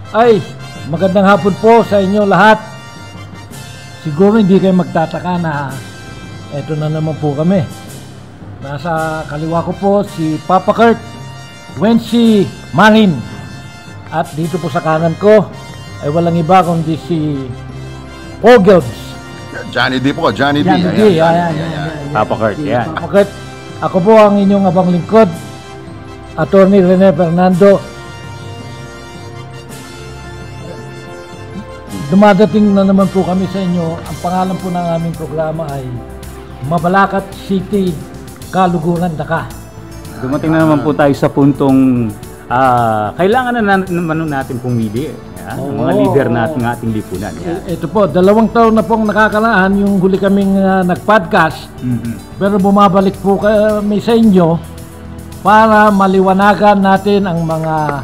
Ay, magandang hapon po sa inyo lahat. Siguro hindi kayo magtataka na eto na naman po kami. Nasa kaliwa ko po si Papa Kurt, Wency Marin. At dito po sa kanan ko ay walang iba kundi si Ogels. Johnny D po, Johnny D. Ayan. Papa Kurt, yan. Papa Kurt. Ako po ang inyong abang lingkod, Attorney Rene Fernando. Dumadating na naman po kami sa inyo. Ang pangalan po ng aming programa ay Mabalacat City, Kaluguran, Daka. Dumating na naman po tayo sa puntong kailangan na naman natin pumili. Ang mga leader natin ng ating lipunan. Ito po, 2 taon na pong nakakaraan yung huli kaming nag-podcast. Pero bumabalik po kami sa inyo para maliwanagan natin ang mga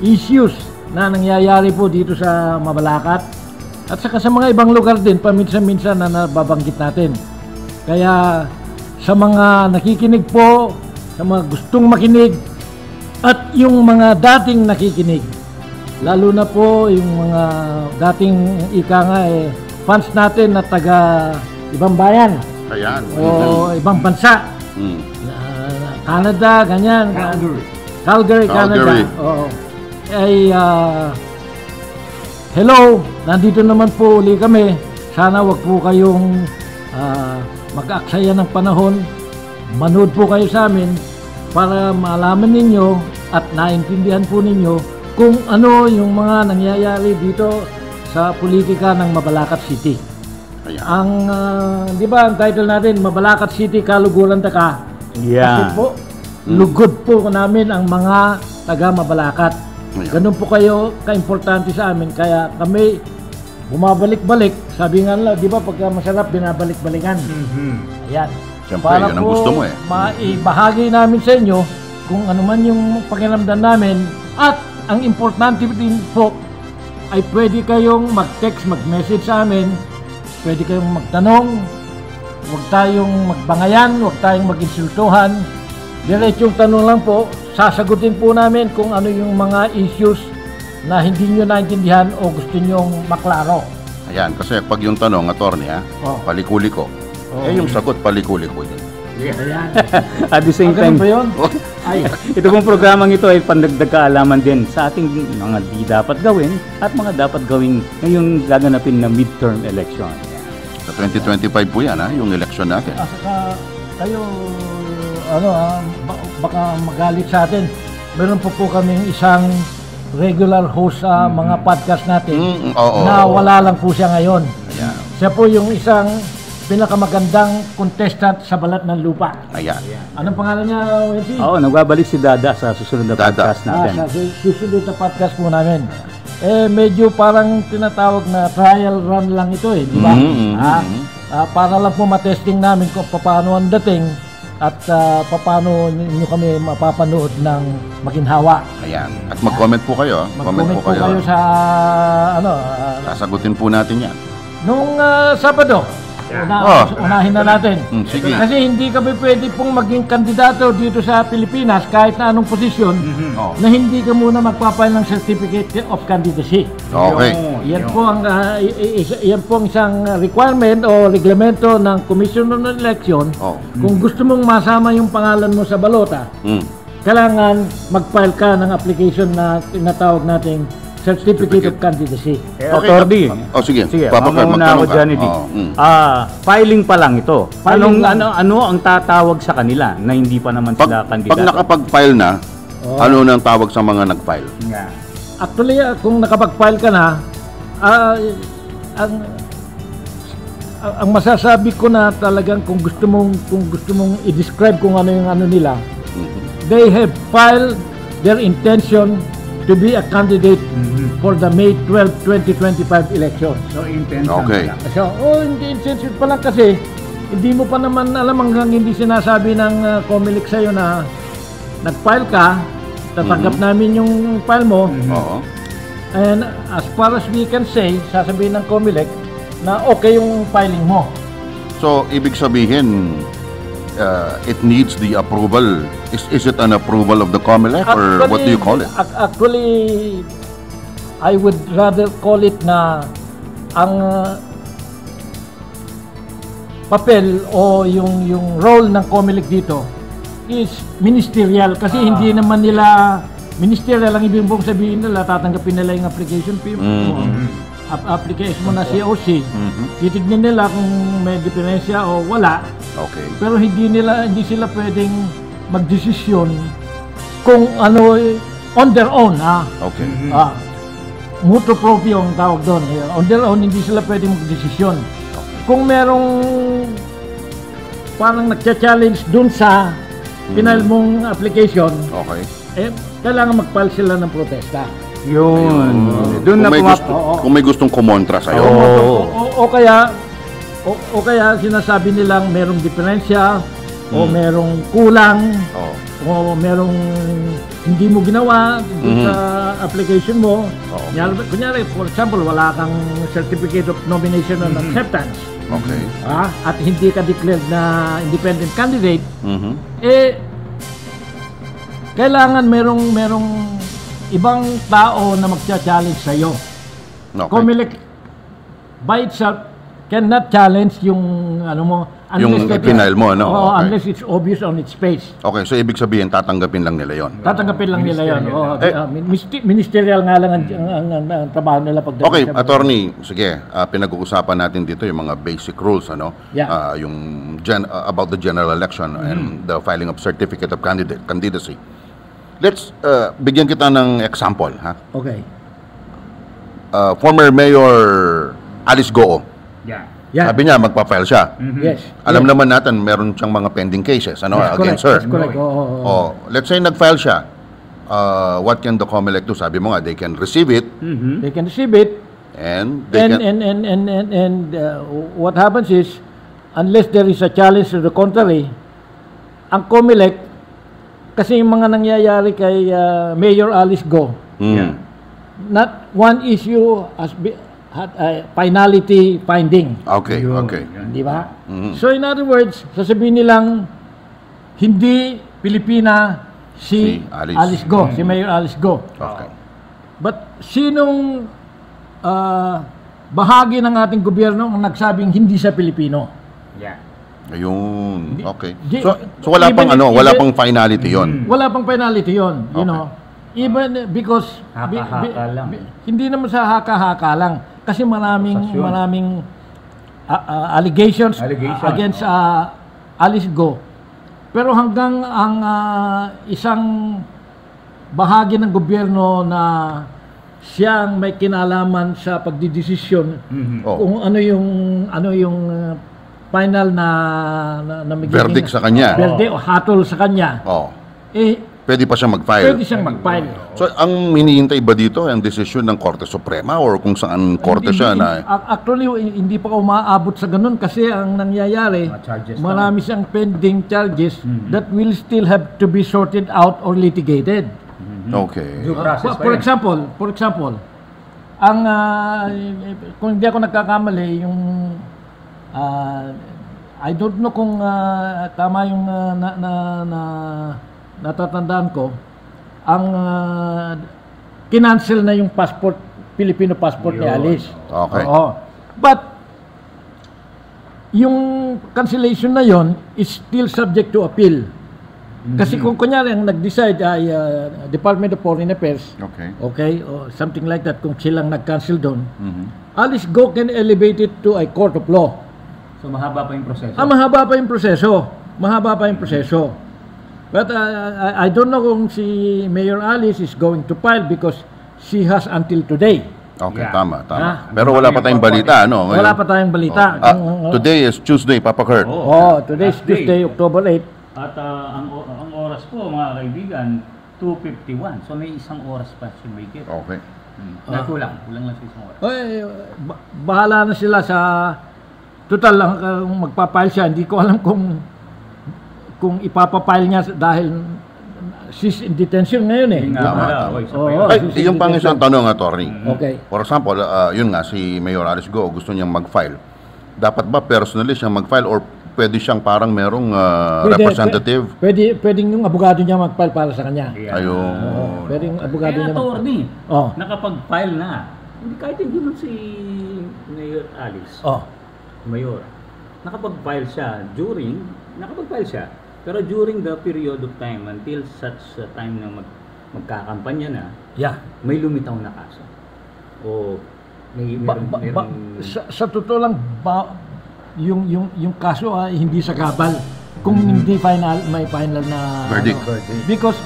issues na nangyayari po dito sa Mabalacat. At saka sa mga ibang lugar din, paminsan-minsan na nababanggit natin. Kaya sa mga nakikinig po, sa mga gustong makinig, at yung mga dating nakikinig, lalo na po yung mga dating fans natin na taga ibang bayan. Ayan. O ibang bansa. Canada, ganyan. Calgary, Canada. Oo. Ay, hello, nandito naman po uli kami. Sana wag po kayong mag-aksaya ng panahon. Manood po kayo sa amin para malaman ninyo at naintindihan po ninyo kung ano yung mga nangyayari dito sa politika ng Mabalacat City. Ayan. Ang, di ba, ang title natin, Mabalacat City, Kaluguran, Daka. Yeah. Kasi po, lugod po namin ang mga taga Mabalacat. Ganun po kayo ka-importante sa amin. Kaya kami bumabalik-balik. Sabi nga lang, di ba, pagka masarap, binabalik-balikan. Ayan. Siyempre, Para yan ang po gusto mo eh. maibahagi namin sa inyo kung ano man yung pakiramdam namin. At ang importante din po ay pwede kayong mag-text, mag-message sa amin. Pwede kayong magtanong. Huwag tayong magbangayan, huwag tayong mag-insultuhan. Diretsong tanong lang po, sasagutin po namin kung ano yung mga issues na hindi nyo naintindihan o gusto nyong maklaro. Ayan, kasi pag yung tanong, attorney palikuli ko. Yung sagot, palikuli ko din. Ayan. At the same time, ba yun? Ay, ito pong programang ito ay pandagdag kaalaman din sa ating mga di dapat gawin at mga dapat gawin ngayong gaganapin na midterm election. Sa 2025 po yan, yung election natin. saka kayo, baka magalit sa atin. Meron po kaming isang regular host sa mga podcast natin na wala lang po siya ngayon. Ayan. Siya po yung isang pinakamagandang contestant sa balat ng lupa. Ayan. Anong pangalan niya, Wency? Oo, nagbabalik si Dada sa susunod na podcast natin. Sa susunod na podcast po namin. Medyo parang tinatawag na trial run lang ito di ba? Para lang po matesting namin kung paano ang dating at paano nyo kami mapapanood ng maginhawa. Ayan. At mag-comment po kayo. Mag-comment po kayo sa sasagutin po natin yan. Nung Sabado, unahin na natin. Sige. Kasi hindi kami pwede pong maging kandidato dito sa Pilipinas kahit na anong posisyon na hindi ka muna magpapile ng Certificate of Candidacy. Okay. Yan po ang isang requirement o reglamento ng Commission on Election. Kung gusto mong masama yung pangalan mo sa balota, kailangan mag-file ka ng application na tinatawag nating Certificate of Candidacy. Attorney. Sige. Sige, Magtanong mamuna ako ka. dyan, filing pa lang ito. Ano ang tatawag sa kanila na hindi pa naman sila kandidato? Pag nakapag-file na, ano nang tawag sa mga nag-file? Actually, kung nakapag-file ka na, ang masasabi ko na talagang kung gusto mong i-describe kung ano yung ano nila, they have filed their intention to be a candidate for the May 12, 2025 election. So, intention Okay. lang. So, hindi intention pa lang kasi hindi mo pa naman alam hanggang hindi sinasabi ng COMELEC sa'yo na nag-file ka, tatanggap namin yung file mo, and as far as we can say, sasabihin ng COMELEC na okay yung filing mo. So, ibig sabihin, it needs the approval. Is it an approval of the COMELEC or what do you call it? Actually, I would rather call it na ang papel o yung role ng COMELEC dito is ministerial kasi hindi naman nila ministerial ang ibig mong sabihin nila tatanggapin nila yung application fee application mo na COC titignan nila kung may diferensya o wala pero hindi sila pwedeng magdesisyon kung ano on their own mutuo proprio ang tawag doon on their own hindi sila pwedeng magdesisyon kung merong parang nagcha-challenge dun sa final mong application, kailangan mag-file sila ng protesta. Yun. Doon na kung may gustong kumontra sa'yo. O kaya sinasabi nilang merong diferensya, o merong kulang, o merong hindi mo ginawa sa application mo. Kunyari, for example, wala kang certificate of nomination and acceptance. At hindi ka declared na independent candidate, kailangan merong ibang tao na magcha-challenge sa iyo. COMELEC by itself cannot challenge yung ano mo yung final mo unless it's obvious on its face. So ibig sabihin tatanggapin lang nila yon. Tatanggapin lang nila yon. Ministerial nga lang ang trabaho nila pag attorney, sige, pinag-uusapan natin dito yung mga basic rules yung about the general election and the filing of certificate of candidacy. Let's bigyan kita ng example, former Mayor Alice Goo. Sabi niya magpa-file siya. Alam naman natin meron siyang mga pending cases against her. Let's say nag-file siya. What can the COMELEC do? Sabi mo nga they can receive it. They can receive it. And what happens is unless there is a challenge to the contrary, ang COMELEC kasi yung mga nangyayari kay Mayor Alice Goo, not one issue has had a finality finding. Di ba? So in other words, sasabihin nilang hindi Pilipina si Alice Goo, si Mayor Alice Goo. But sinong bahagi ng ating gobyerno ang nagsabing hindi siya Pilipino? Ayun. So wala pang finality 'yon. Wala pang finality 'yon, you know. Even because hindi naman sa haka-haka lang kasi maraming allegations against Alice Goo. Pero hanggang ang isang bahagi ng gobyerno na siyang may kinalaman sa pagdidesisyon kung ano yung final na verdict sa kanya. Verdict o hatol sa kanya. Pwede pa siyang mag-file. Pwede siyang mag-file. So, ang hinihintay ba dito ang desisyon ng Korte Suprema or kung saan korte siya na... Actually, hindi pa umaabot sa ganun kasi ang nangyayari, marami siyang pending charges that will still have to be sorted out or litigated. For example, ang kung hindi ako nagkakamali, yung I don't know kung tama yung natatandaan ko, ang kinancel na yung passport, Filipino passport ni Alice. But yung cancellation na yon is still subject to appeal. Kasi kung kunyari ang nag-decide ay Department of Foreign Affairs, or something like that, kung silang nag-cancel doon, Alice Goo can elevate it to a court of law. So mahaba pa yung proseso? Mahaba pa yung proseso. But I don't know kung si Mayor Alice is going to file because she has until today. Tama. Pero wala pa tayong balita, ano? Wala pa tayong balita. Today is Tuesday, Papa Kurt. Today is Tuesday, October 8. At ang oras po, mga kaibigan, 2:51. So may isang oras pa si Make It. Kulang lang sa isang oras. Bahala na sila sa total lang kung magpa-file siya. Hindi ko alam kung ipapapile niya dahil she's in detention ngayon yung pang isang tanong, attorney. For example, yun nga, si Mayor Alice Goo gusto niyang mag-file. Dapat ba personally siyang mag-file or pwede siyang parang merong representative. Pwedeng yung abogado niya mag-file para sa kanya. Ayun. Pwedeng abogado niya attorney, nakapag-file na. Hindi kahit hindi mo si Mayor Alice. Mayor. Nakapag-file siya pero during the period of time until such time na magkakampanya na, may lumitaw na kaso. O sa totoo lang yung kaso hindi sa gabal kung hindi may final na verdict. Because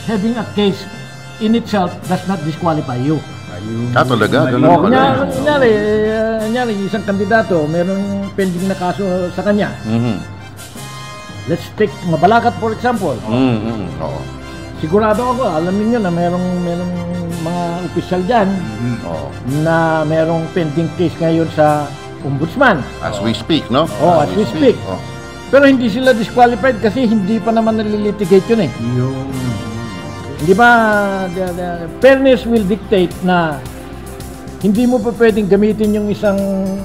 having a case in itself does not disqualify you. Talaga? Ganun pala. Kunyari, isang kandidato, merong pending na kaso sa kanya. Let's take Mabalacat for example. Sigurado ako, alam niyo na merong mga opisyal dyan na merong pending case ngayon sa ombudsman. As we speak, no? As we speak. Pero hindi sila disqualified kasi hindi pa naman nalilitigate yun eh. Hindi ba, fairness will dictate na hindi mo pa pwedeng gamitin yung isang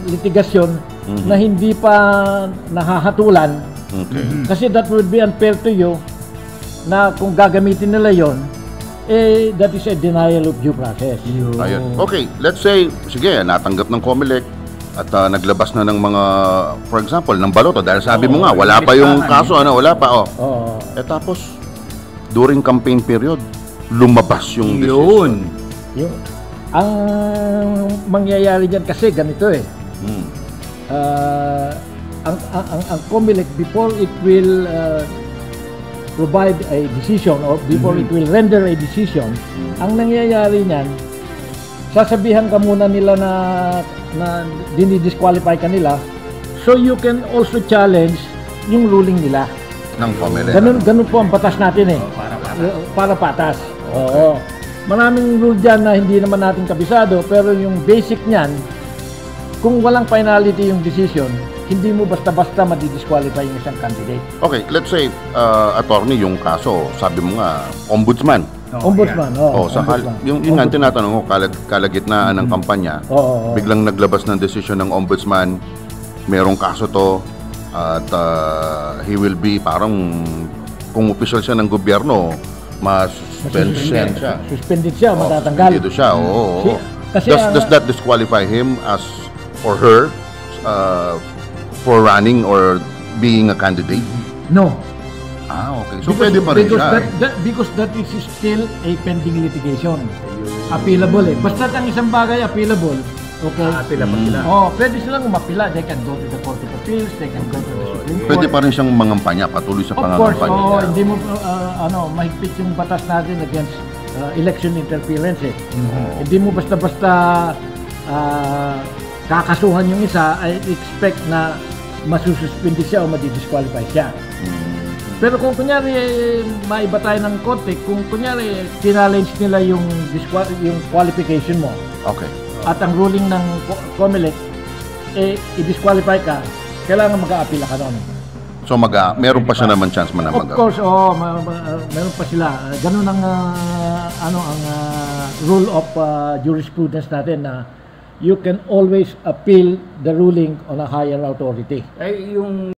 litigasyon na hindi pa nahahatulan. Kasi that would be unfair to you na kung gagamitin nila yon, that is a denial of due process. Ayun. Okay, let's say, sige, natanggap ng COMELEC at naglabas na ng mga, for example, ng baloto dahil sabi mo nga, wala pa yung kaso, wala pa, tapos, during campaign period, lumabas yung decision. Ang mangyayari dyan kasi ganito ang COMELEC before it will provide a decision or before it will render a decision, ang nangyayari niyan, sasabihan ka muna nila na dinidisqualify ka nila, so you can also challenge yung ruling nila. Ng COMELEC. Ganun po ang batas natin para patas. Maraming rule dyan na hindi naman natin kabisado, pero yung basic niyan, kung walang finality yung decision, hindi mo basta-basta madidisqualify yung isang candidate. Okay, let's say, attorney, yung kaso, sabi mo nga, ombudsman. Ombudsman. Yung nga tinatanong ko, kalagitnaan ng kampanya, biglang naglabas ng desisyon ng ombudsman, merong kaso to, at he will be parang, kung official siya ng gobyerno, suspended siya, matatanggal. Suspendido siya, Does that disqualify him as, or her, for running or being a candidate? No. Okay. So pwede pa rin siya. Because that is still a pending litigation. Appealable Basta ang isang bagay appealable, okay? Appeal pa sila. Pwede silang umapila. They can go to the Court of Appeals, they can go to the Supreme Court. Pwede pa rin siyang mangampanya, patuloy sa pangangampanya. Of course, hindi mo, mahigpit yung batas natin against election interference Hindi mo basta-basta kakasuhan yung isa, I expect na masususpindi siya o madidisqualify siya. Pero kung kunyari maiba tayo ng konti, kung kunyari challenge nila yung qualification mo. Okay. At ang ruling ng COMELEC i-disqualify ka, kailangan mag-a-appeal ka noon. So meron pa siya naman chance man na Of course, meron pa sila. Ganun ang rule of jurisprudence natin na you can always appeal the ruling on a higher authority. Yung